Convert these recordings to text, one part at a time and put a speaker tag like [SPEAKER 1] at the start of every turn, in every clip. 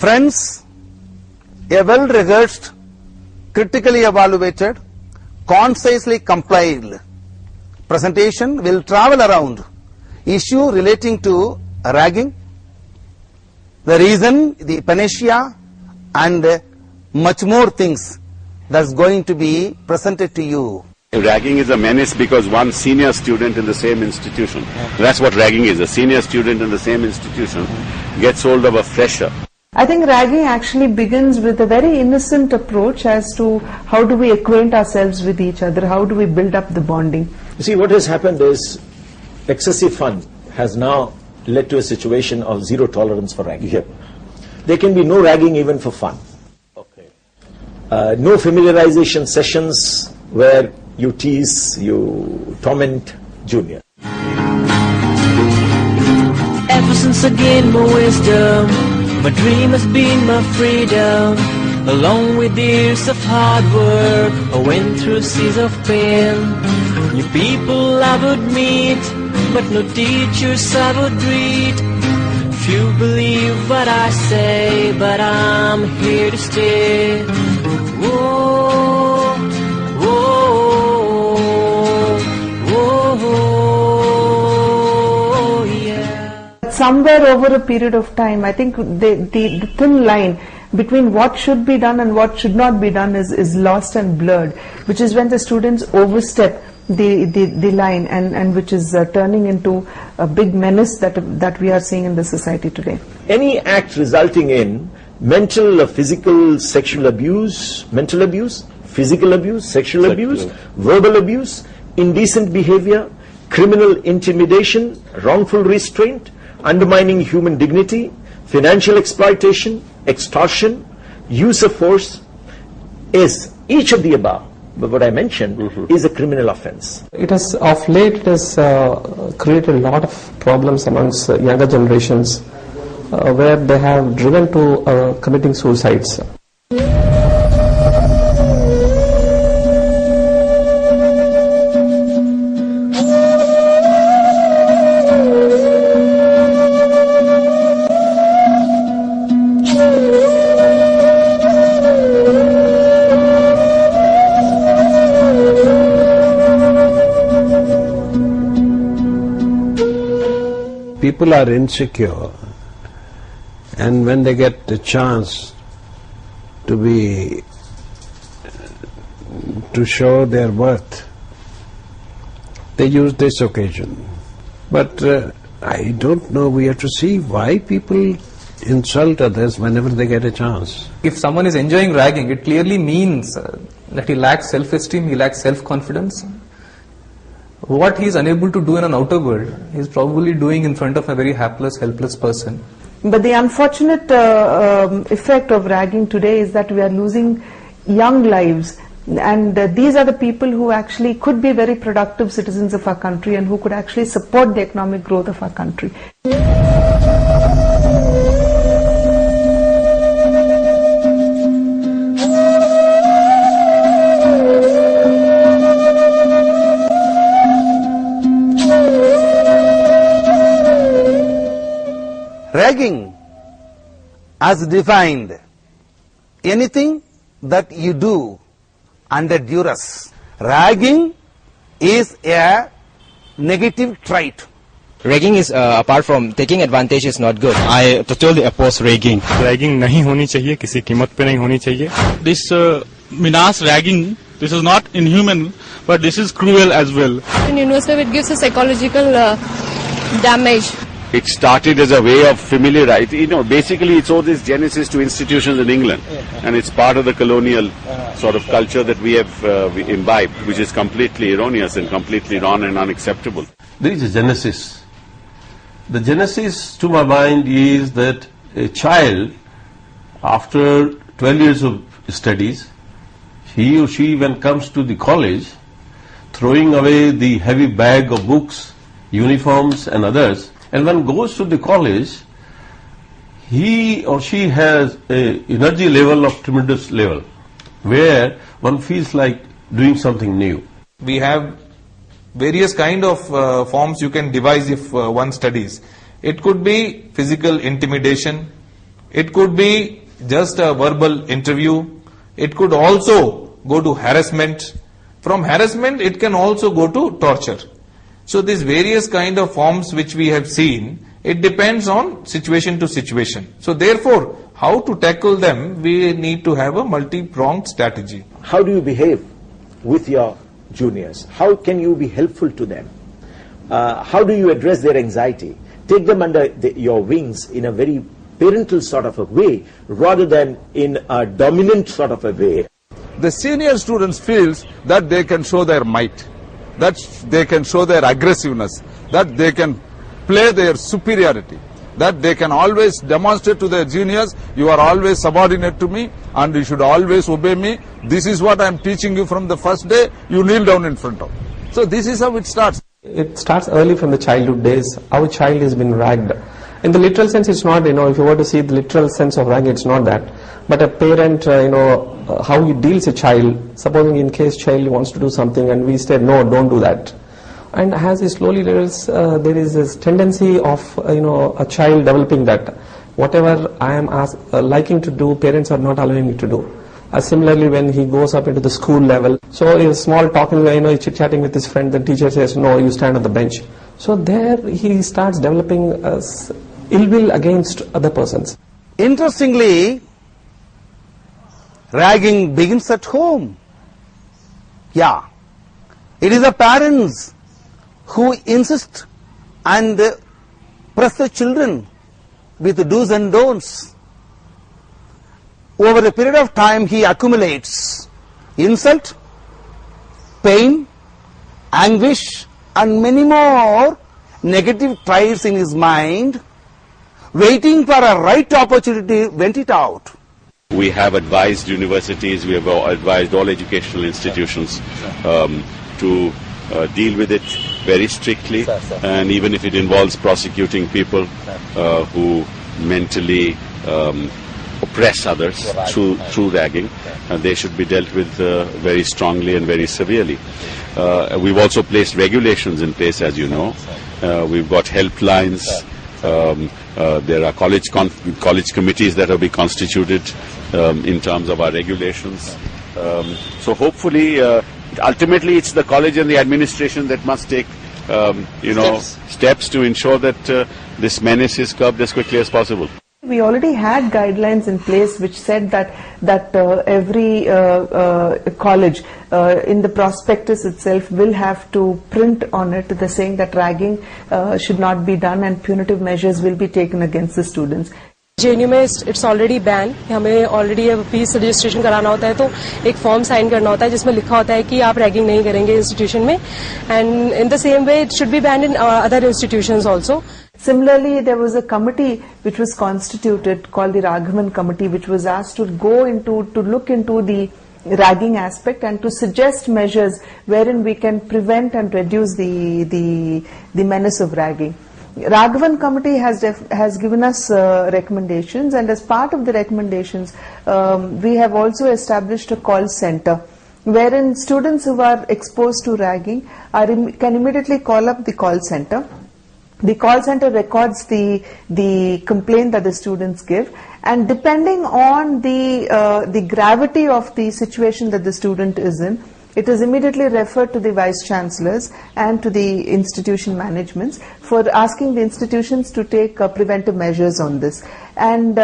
[SPEAKER 1] Friends, a well-rehearsed, critically evaluated, concisely compiled presentation will travel around issue relating to ragging, the reason, the panacea, and much more things that's going to be presented to you.
[SPEAKER 2] Ragging is a menace because one senior student in the same institution, that's what ragging is, a senior student in the same institution gets hold of a fresher.
[SPEAKER 3] I think ragging actually begins with a very innocent approach as to how do we acquaint ourselves with each other, how do we build up the bonding.
[SPEAKER 4] You see, what has happened is excessive fun has now led to a situation of zero tolerance for ragging. Yep. There can be no ragging even for fun. Okay. No familiarization sessions where you tease, you torment junior.
[SPEAKER 5] Ever since I gained my wisdom, my dream has been my freedom. Along with years of hard work, I went through seas of pain. New people I would meet, but no teachers I would read. Few believe what I say, but I'm here to stay. Whoa, whoa, whoa, yeah.
[SPEAKER 3] Somewhere over a period of time, I think the thin line between what should be done and what should not be done is lost and blurred, which is when the students overstep the line and which is turning into a big menace that we are seeing in the society today.
[SPEAKER 4] Any act resulting in mental or physical sexual abuse, mental abuse, physical abuse, sexual abuse, verbal abuse, indecent behavior, criminal intimidation, wrongful restraint, undermining human dignity, financial exploitation, extortion, use of force is each of the above. But what I mentioned is a criminal offense.
[SPEAKER 6] It has, of late, it has created a lot of problems amongst younger generations where they have driven to committing suicides.
[SPEAKER 7] People are insecure, and when they get the chance to show their worth, they use this occasion. But I don't know, we have to see why people insult others whenever they get a chance.
[SPEAKER 8] If someone is enjoying ragging, it clearly means that he lacks self-esteem, he lacks self-confidence. What he is unable to do in an outer world, he is probably doing in front of a very hapless, helpless person.
[SPEAKER 3] But the unfortunate effect of ragging today is that we are losing young lives, and these are the people who actually could be very productive citizens of our country and who could actually support the economic growth of our country.
[SPEAKER 1] Ragging, as defined, anything that you do under duress. Ragging is a negative trait.
[SPEAKER 9] Ragging is, apart from taking advantage, is not good.
[SPEAKER 10] I totally oppose ragging.
[SPEAKER 11] Ragging नहीं होनी चाहिए, किसी कीमत पे नहीं होनी चाहिए.
[SPEAKER 10] This menace ragging, this is not inhuman, but this is cruel as well.
[SPEAKER 12] In university, it gives a psychological damage.
[SPEAKER 2] It started as a way of familiarity. You know, basically it's owes its genesis to institutions in England, and it's part of the colonial sort of culture that we have imbibed, which is completely erroneous and completely wrong and unacceptable.
[SPEAKER 13] There is a genesis. The genesis, to my mind, is that a child, after 12 years of studies, he or she, when comes to the college, throwing away the heavy bag of books, uniforms and others, and when goes to the college, he or she has an energy level of tremendous level, where one feels like doing something new.
[SPEAKER 14] We have various kind of forms you can devise if one studies. It could be physical intimidation, It could be just a verbal interview. It could also go to harassment. From harassment, it can also go to torture. So these various kind of forms which we have seen, it depends on situation to situation. So therefore, how to tackle them, we need to have a multi-pronged strategy.
[SPEAKER 4] How do you behave with your juniors? How can you be helpful to them? How do you address their anxiety? Take them under your wings in a very parental sort of a way, rather than in a dominant sort of a way.
[SPEAKER 15] The senior students feels that they can show their might, that they can show their aggressiveness, that they can play their superiority, that they can always demonstrate to their juniors, you are always subordinate to me and you should always obey me. This is what I am teaching you from the first day, you kneel down in front of. So this is how it starts.
[SPEAKER 6] It starts early from the childhood days. Our child has been ragged. In the literal sense, it's not, if you were to see the literal sense of ragging, it's not that. But a parent, how he deals a child, supposing in case child wants to do something and we said, no, don't do that. And as he slowly levels, there is this tendency of, a child developing that. Whatever I am liking to do, parents are not allowing me to do. Similarly, when he goes up into the school level, so in small talking, chit-chatting with his friend, the teacher says, no, you stand on the bench. So there he starts developing ill will against other persons.
[SPEAKER 1] Interestingly, ragging begins at home. Yeah, it is the parents who insist and press the children with do's and don'ts. Over a period of time, he accumulates insult, pain, anguish, and many more negative traits in his mind, waiting for a right opportunity, vent it out.
[SPEAKER 2] We have advised universities, we have advised all educational institutions to deal with it very strictly, and even if it involves prosecuting people who mentally oppress others through ragging, they should be dealt with very strongly and very severely. We've also placed regulations in place, as you know. We've got helplines. There are college committees that have been constituted in terms of our regulations. So hopefully, ultimately, it's the college and the administration that must take, steps to ensure that this menace is curbed as quickly as possible.
[SPEAKER 3] We already had guidelines in place which said that every college in the prospectus itself will have to print on it the saying that ragging should not be done and punitive measures will be taken against the students.
[SPEAKER 16] JNU में it's already banned. हमें already fees registration कराना होता है तो एक form sign करना होता है जिसमें लिखा होता है कि आप रैगिंग नहीं करेंगे इंस्टीट्यूशन में, and in the same way it should be banned in other institutions also.
[SPEAKER 3] Similarly, there was a committee which was constituted called the Raghavan Committee, which was asked to look into the ragging aspect and to suggest measures wherein we can prevent and reduce the menace of ragging. Raghavan Committee has given us recommendations, and as part of the recommendations, we have also established a call center wherein students who are exposed to ragging can immediately call up the call center. The call center records the complaint that the students give, and depending on the gravity of the situation that the student is in, it is immediately referred to the vice chancellors and to the institution managements for asking the institutions to take preventive measures on this. And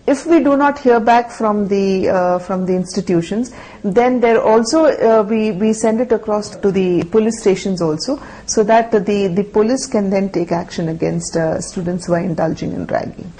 [SPEAKER 3] if we do not hear back from the institutions, then there also we send it across to the police stations also, so that the police can then take action against students who are indulging in ragging.